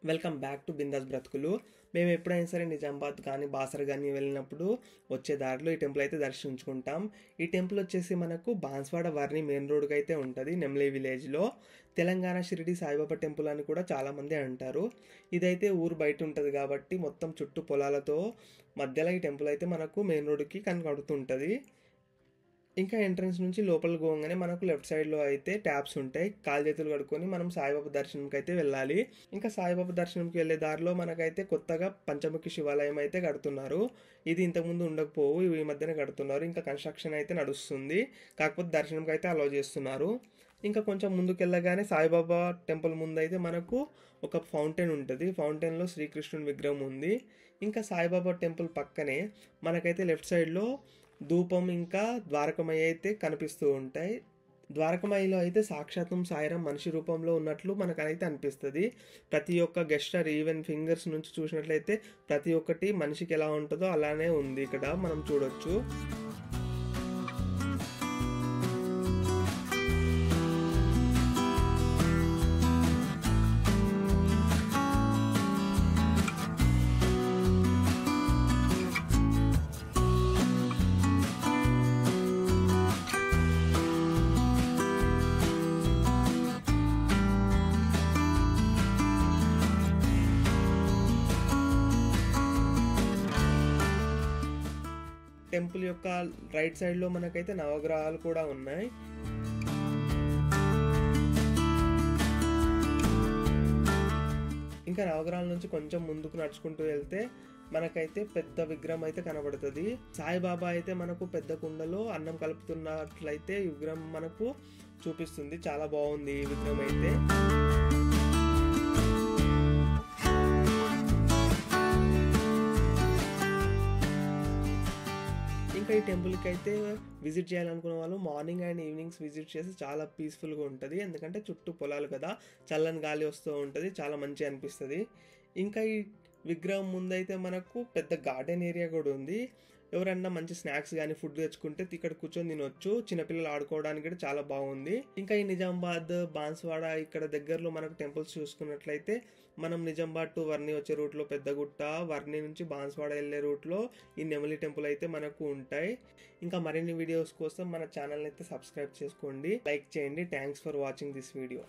Welcome back to bindaas బ్రతుకులు. మేము ఎప్పుడైనా సరే నిజామాబాద్ కానీ బాసర కానీ వెళ్ళినప్పుడు వచ్చే దారిలో ఈ టెంపుల్ అయితే దర్శించుకుంటాం. ఈ టెంపుల్ వచ్చేసి మనకు బాన్స్వాడ వర్ని మెయిన్ రోడ్కి అయితే ఉంటుంది, నెమ్లీ విలేజ్లో. తెలంగాణ షిరిడి సాయిబాబా టెంపుల్ అని కూడా చాలామంది అంటారు. ఇదైతే ఊరు బయట ఉంటుంది కాబట్టి మొత్తం చుట్టూ పొలాలతో మధ్యలో ఈ టెంపుల్ అయితే మనకు మెయిన్ రోడ్కి కనబడుతుంటుంది. ఇంకా ఎంట్రన్స్ నుంచి లోపలికి పోగానే మనకు లెఫ్ట్ సైడ్లో అయితే ట్యాప్స్ ఉంటాయి. కాలు చేతులు కడుక్కొని మనం సాయిబాబా దర్శనంకి అయితే వెళ్ళాలి. ఇంకా సాయిబాబా దర్శనంకి వెళ్ళే దారిలో మనకైతే కొత్తగా పంచముఖి శివాలయం అయితే కడుతున్నారు. ఇది ఇంతకుముందు ఉండకపోవు, ఈ మధ్యన కడుతున్నారు. ఇంకా కన్స్ట్రక్షన్ అయితే నడుస్తుంది, కాకపోతే దర్శనంకి అయితే అలౌ చేస్తున్నారు. ఇంకా కొంచెం ముందుకు వెళ్ళగానే సాయిబాబా టెంపుల్ ముందు అయితే మనకు ఒక ఫౌంటైన్ ఉంటుంది. ఫౌంటైన్లో శ్రీకృష్ణుని విగ్రహం ఉంది. ఇంకా సాయిబాబా టెంపుల్ పక్కనే మనకైతే లెఫ్ట్ సైడ్లో ధూపం ఇంకా ద్వారకమయ్య అయితే కనిపిస్తూ ఉంటాయి. ద్వారకమయ్యలో అయితే సాక్షాత్తం సాయిరాం మనిషి రూపంలో ఉన్నట్లు మనకైతే అనిపిస్తుంది. ప్రతి ఒక్క గెస్టర్ ఈవెన్ ఫింగర్స్ నుంచి చూసినట్లయితే ప్రతి ఒక్కటి మనిషికి ఎలా ఉంటుందో అలానే ఉంది, ఇక్కడ మనం చూడొచ్చు. టెంపుల్ యొక్క రైట్ సైడ్లో మనకైతే నవగ్రహాలు కూడా ఉన్నాయి. ఇంకా నవగ్రహాల నుంచి కొంచెం ముందుకు నడుచుకుంటూ వెళ్తే మనకైతే పెద్ద విగ్రహం అయితే కనబడుతుంది. సాయిబాబా అయితే మనకు పెద్ద కుండలో అన్నం కలుపుతున్నట్లయితే ఈ విగ్రహం మనకు చూపిస్తుంది. చాలా బాగుంది ఈ విగ్రహం అయితే. ఇంకా ఈ టెంపుల్కి అయితే విజిట్ చేయాలనుకున్న వాళ్ళు మార్నింగ్ అండ్ ఈవినింగ్స్ విజిట్ చేసి చాలా పీస్ఫుల్గా ఉంటుంది. ఎందుకంటే చుట్టూ పొలాలు కదా, చల్లని గాలి వస్తూ ఉంటుంది, చాలా మంచిగా అనిపిస్తుంది. ఇంకా ఈ విగ్రహం ముందైతే మనకు పెద్ద గార్డెన్ ఏరియా కూడా ఉంది. ఎవరన్నా మంచి స్నాక్స్ కానీ ఫుడ్ తెచ్చుకుంటే ఇక్కడ కూర్చొని తినొచ్చు. చిన్నపిల్లలు ఆడుకోవడానికి కూడా చాలా బాగుంది. ఇంకా ఈ నిజామాబాద్ బాన్స్వాడ ఇక్కడ దగ్గరలో మనకు టెంపుల్స్ చూసుకున్నట్లయితే మనం నిజామాబాద్ టు వర్ని వచ్చే రూట్లో పెద్దగుట్ట, వర్ని నుంచి బాన్స్వాడ వెళ్ళే రూట్లో ఈ నెమలి టెంపుల్ అయితే మనకు ఉంటాయి. ఇంకా మరిన్ని వీడియోస్ కోసం మన ఛానల్ అయితే సబ్స్క్రైబ్ చేసుకోండి, లైక్ చేయండి. Thanks for watching this video.